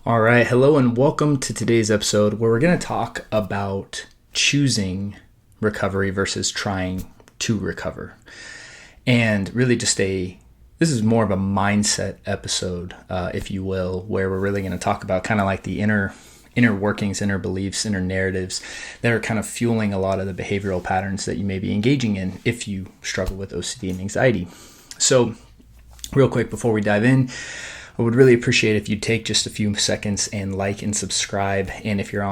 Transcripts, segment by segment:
All right, hello and welcome to today's episode where we're going to talk about choosing recovery versus trying to recover. And really this is more of a mindset episode, if you will, where we're really going to talk about kind of like the inner workings, inner beliefs, inner narratives that are kind of fueling a lot of the behavioral patterns that you may be engaging in if you struggle with OCD and anxiety. So real quick before we dive in, I would really appreciate if you take just a few seconds and like and subscribe. And if you're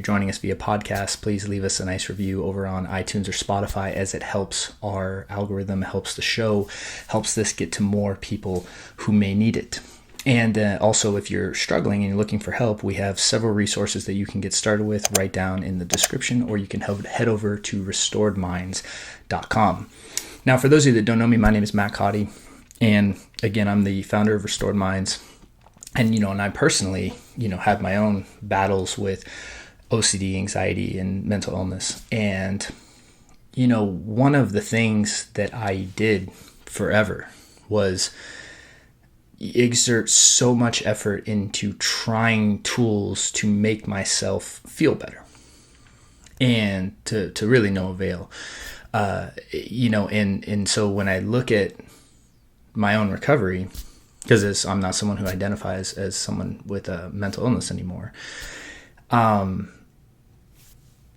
joining us via podcast, please leave us a nice review over on iTunes or Spotify, as it helps our algorithm, helps the show, helps this get to more people who may need it. And also, if you're struggling and you're looking for help, we have several resources that you can get started with right down in the description, or you can head over to restoredminds.com. Now, for those of you that don't know me, my name is Matt Codde. And again, I'm the founder of Restored Minds. And, and I personally, had my own battles with OCD, anxiety, and mental illness. And, one of the things that I did forever was exert so much effort into trying tools to make myself feel better. And to really no avail. And so when I look at my own recovery, because I'm not someone who identifies as someone with a mental illness anymore.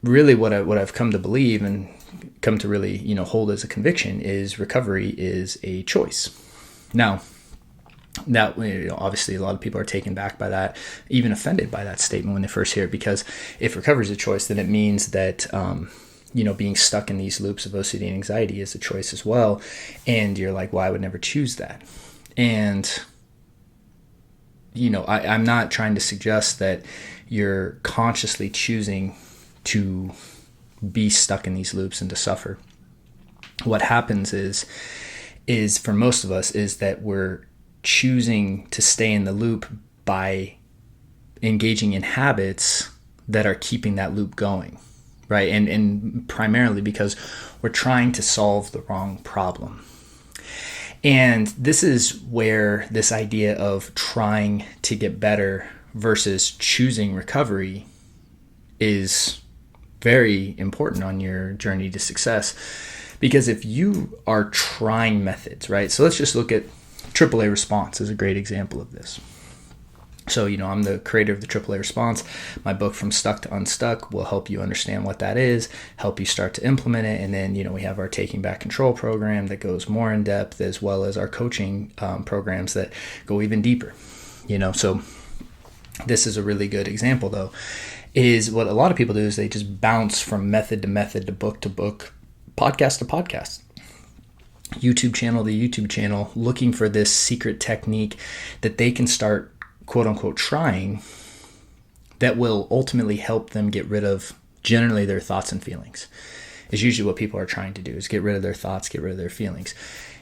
Really what I've come to believe and come to really, hold as a conviction is recovery is a choice. Now, that obviously a lot of people are taken back by that, even offended by that statement when they first hear it, because if recovery is a choice, then it means that, being stuck in these loops of OCD and anxiety is a choice as well. And you're like, well, I would never choose that. And, I'm not trying to suggest that you're consciously choosing to be stuck in these loops and to suffer. What happens is for most of us is that we're choosing to stay in the loop by engaging in habits that are keeping that loop going. Right. And primarily because we're trying to solve the wrong problem. And this is where this idea of trying to get better versus choosing recovery is very important on your journey to success. Because if you are trying methods, right? So let's just look at AAA Response as a great example of this. So, I'm the creator of the AAA Response. My book, From Stuck to Unstuck, will help you understand what that is, help you start to implement it. And then, we have our Taking Back Control program that goes more in depth, as well as our coaching programs that go even deeper. So this is a really good example, though, is what a lot of people do is they just bounce from method to method to book, podcast to podcast. YouTube channel to YouTube channel, looking for this secret technique that they can start quote unquote trying that will ultimately help them get rid of generally their thoughts and feelings. Is usually what people are trying to do, is get rid of their thoughts, get rid of their feelings.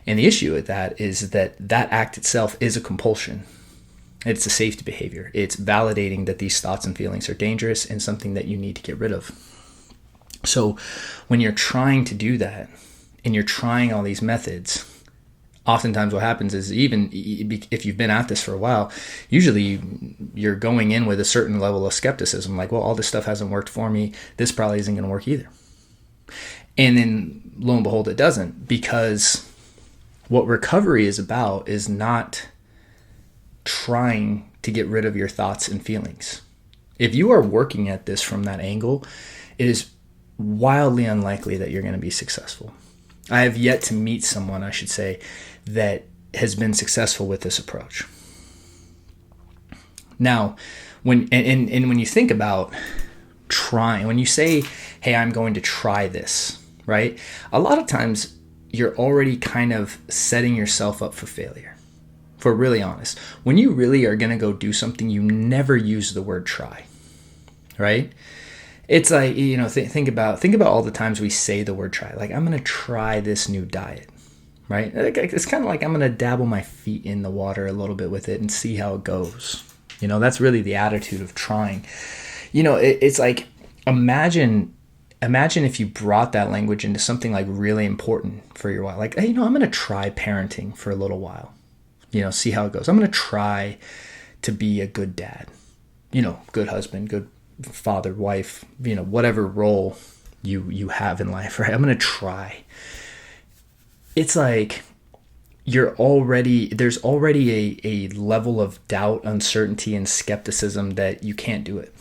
And the issue with that is that act itself is a compulsion. It's a safety behavior. It's validating that these thoughts and feelings are dangerous and something that you need to get rid of. So when you're trying to do that and you're trying all these methods, oftentimes what happens is, even if you've been at this for a while, usually you're going in with a certain level of skepticism, like, well, all this stuff hasn't worked for me. This probably isn't going to work either. And then lo and behold, it doesn't, because what recovery is about is not trying to get rid of your thoughts and feelings. If you are working at this from that angle, it is wildly unlikely that you're going to be successful. I have yet to meet someone, I should say, that has been successful with this approach. Now, when you think about trying, when you say, hey, I'm going to try this, right? A lot of times you're already kind of setting yourself up for failure. If we're really honest, when you really are going to go do something, you never use the word try, right? It's like, think about all the times we say the word try. Like, I'm going to try this new diet, right? It's kind of like I'm going to dabble my feet in the water a little bit with it and see how it goes. That's really the attitude of trying. It's like, imagine if you brought that language into something like really important for your while. Like, hey, I'm going to try parenting for a little while, see how it goes. I'm going to try to be a good dad, good husband, good father, wife, whatever role you have in life, right? I'm going to try. It's like there's already a level of doubt, uncertainty, and skepticism that you can't do it,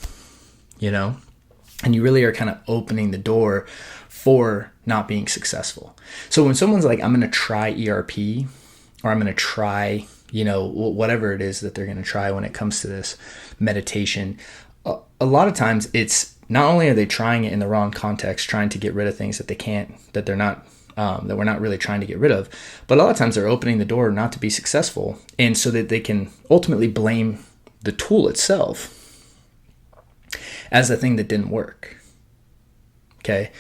and you really are kind of opening the door for not being successful. So when someone's like, I'm going to try ERP, or I'm going to try, whatever it is that they're going to try when it comes to this meditation, a lot of times it's not only are they trying it in the wrong context, trying to get rid of things that we're not really trying to get rid of, but a lot of times they're opening the door not to be successful, and so that they can ultimately blame the tool itself as the thing that didn't work. Okay.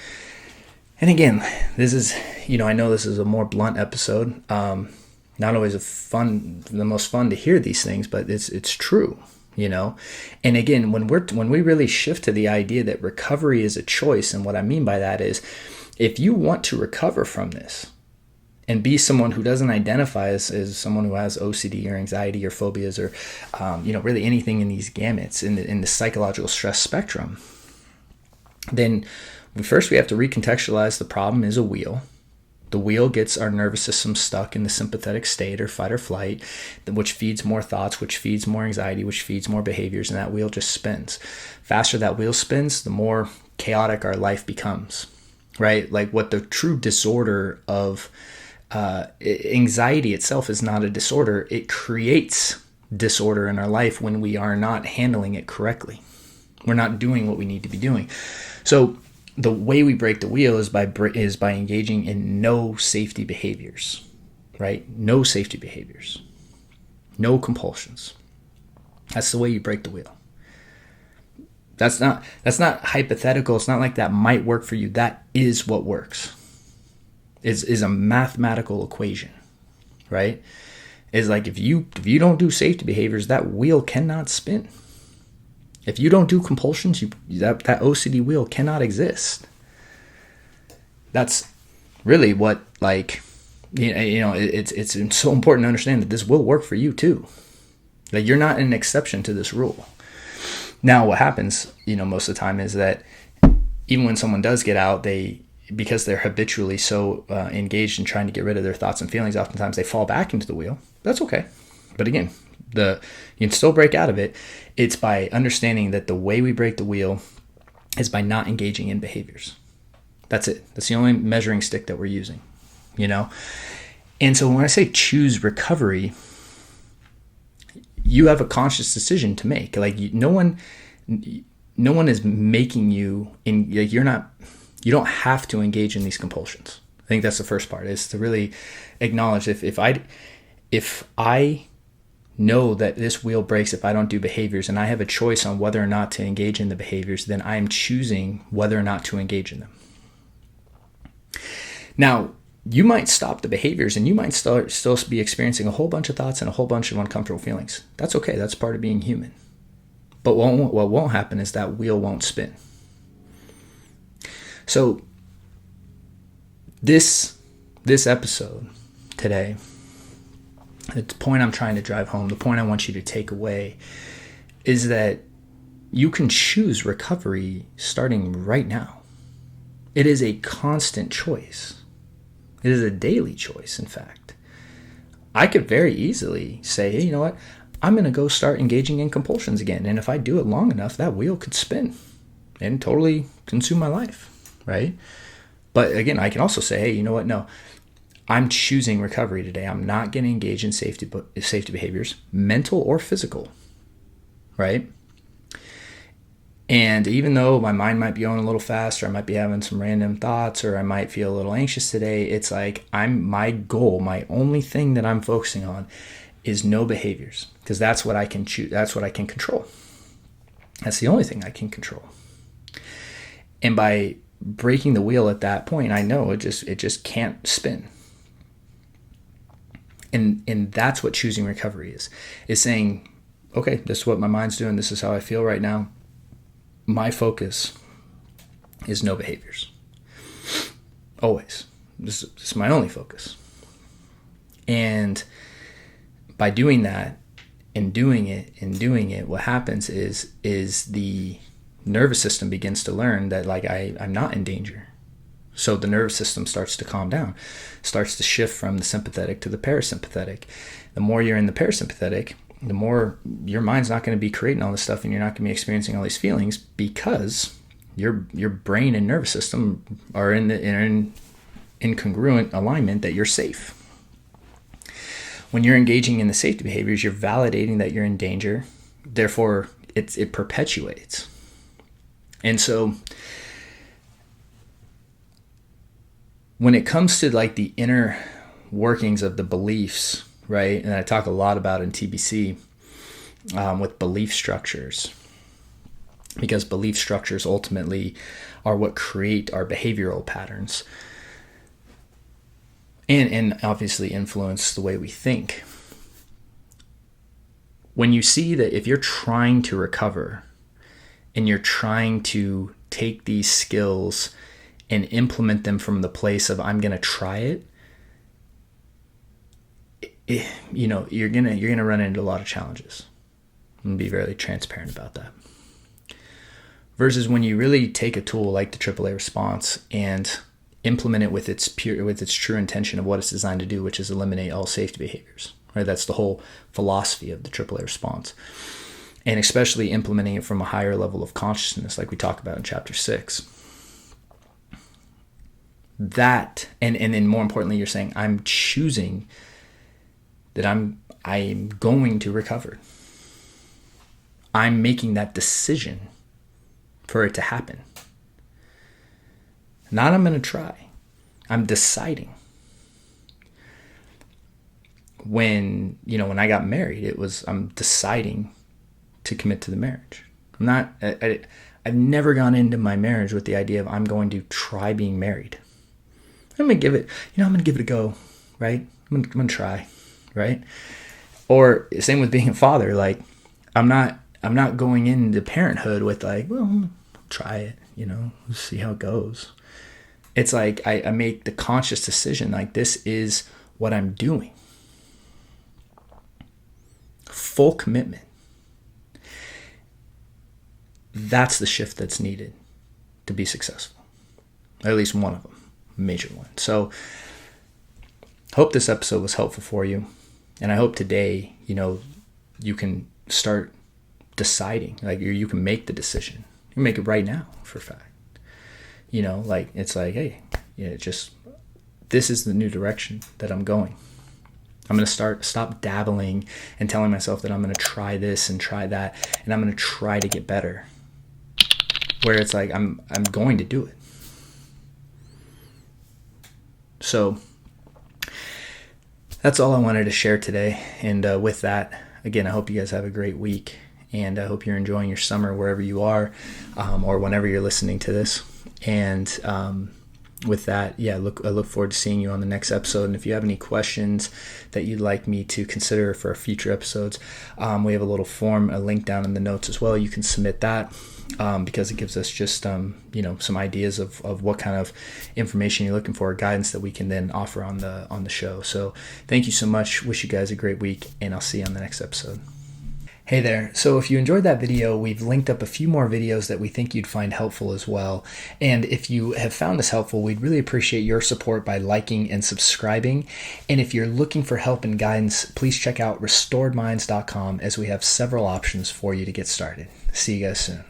And again, this is, I know this is a more blunt episode. Not always the most fun to hear these things, but it's true, And again, when we really shift to the idea that recovery is a choice, and what I mean by that is, if you want to recover from this and be someone who doesn't identify as someone who has OCD or anxiety or phobias or, really anything in these gamuts in the psychological stress spectrum, then first we have to recontextualize the problem is a wheel. The wheel gets our nervous system stuck in the sympathetic state or fight or flight, which feeds more thoughts, which feeds more anxiety, which feeds more behaviors, and that wheel just spins. Faster that wheel spins, the more chaotic our life becomes, right? Like what the true disorder of anxiety itself is not a disorder. It creates disorder in our life when we are not handling it correctly. We're not doing what we need to be doing. So the way we break the wheel is by engaging in no safety behaviors, right? No safety behaviors, no compulsions. That's the way you break the wheel. That's not hypothetical. It's not like that might work for you. That is what works. Is a mathematical equation, right? It's like if you don't do safety behaviors, that wheel cannot spin. If you don't do compulsions, that OCD wheel cannot exist. That's really what, it's so important to understand that this will work for you too. That you're not an exception to this rule. Now, what happens, most of the time is that even when someone does get out, because they're habitually so engaged in trying to get rid of their thoughts and feelings, oftentimes they fall back into the wheel. That's okay. But again, you can still break out of it. It's by understanding that the way we break the wheel is by not engaging in behaviors. That's it. That's the only measuring stick that we're using, And so when I say choose recovery, you have a conscious decision to make. No one is making you you don't have to engage in these compulsions. I think that's the first part, is to really acknowledge if I know that this wheel breaks if I don't do behaviors, and I have a choice on whether or not to engage in the behaviors, then I am choosing whether or not to engage in them. Now, you might stop the behaviors and you might still be experiencing a whole bunch of thoughts and a whole bunch of uncomfortable feelings. That's okay. That's part of being human. But what won't happen is that wheel won't spin. So this episode today, the point I'm trying to drive home, the point I want you to take away, is that you can choose recovery starting right now. It is a constant choice. It is a daily choice, in fact. I could very easily say, hey, you know what? I'm going to go start engaging in compulsions again. And if I do it long enough, that wheel could spin and totally consume my life, right? But again, I can also say, hey, you know what? No, I'm choosing recovery today. I'm not going to engage in safety behaviors, mental or physical, right? And even though my mind might be going a little fast, or I might be having some random thoughts, or I might feel a little anxious today, it's like my goal, my only thing that I'm focusing on is no behaviors, because that's what I can choose. That's what I can control. That's the only thing I can control. And by breaking the wheel at that point, I know it just can't spin. And that's what choosing recovery is saying, okay, this is what my mind's doing. This is how I feel right now. My focus is no behaviors. Always. This is my only focus. And by doing that, In doing it, what happens is the nervous system begins to learn that like I'm not in danger. So the nervous system starts to calm down, starts to shift from the sympathetic to the parasympathetic. The more you're in the parasympathetic, the more your mind's not going to be creating all this stuff, and you're not going to be experiencing all these feelings, because your brain and nervous system are in congruent alignment that you're safe. When you're engaging in the safety behaviors, you're validating that you're in danger. Therefore, it perpetuates. And so when it comes to like the inner workings of the beliefs, right? And I talk a lot about in TBC with belief structures, because belief structures ultimately are what create our behavioral patterns. And obviously influence the way we think. When you see that if you're trying to recover and you're trying to take these skills and implement them from the place of I'm going to try it, you're gonna run into a lot of challenges. I'm gonna be very transparent about that. Versus when you really take a tool like the AAA response and implement it with its true intention of what it's designed to do, which is eliminate all safety behaviors. Right? That's the whole philosophy of the AAA response. And especially implementing it from a higher level of consciousness, like we talk about in chapter 6. That, and then more importantly, you're saying, I'm choosing that I'm going to recover. I'm making that decision for it to happen. Not I'm going to try. I'm deciding. When I got married, I'm deciding to commit to the marriage. I've never gone into my marriage with the idea of I'm going to try being married. I'm going to give it a go, right? I'm going to try, right? Or same with being a father. Like, I'm not going into parenthood with like, well, try it, see how it goes. It's like I make the conscious decision, like this is what I'm doing. Full commitment. That's the shift that's needed to be successful. At least one of them, major one. So hope this episode was helpful for you. And I hope today, you can start deciding, like you can make the decision. You can make it right now for a fact. It's like, hey, this is the new direction that I'm going. I'm going to stop dabbling and telling myself that I'm going to try this and try that, and I'm going to try to get better. Where it's like, I'm going to do it. So that's all I wanted to share today. And with that, again, I hope you guys have a great week, and I hope you're enjoying your summer wherever you are, or whenever you're listening to this. And with that, I look forward to seeing you on the next episode. And if you have any questions that you'd like me to consider for future episodes, we have a little form, a link down in the notes as well. You can submit that because it gives us just some ideas of what kind of information you're looking for, guidance that we can then offer on the show. So thank you so much. Wish you guys a great week, and I'll see you on the next episode. Hey there. So if you enjoyed that video, we've linked up a few more videos that we think you'd find helpful as well. And if you have found this helpful, we'd really appreciate your support by liking and subscribing. And if you're looking for help and guidance, please check out restoredminds.com, as we have several options for you to get started. See you guys soon.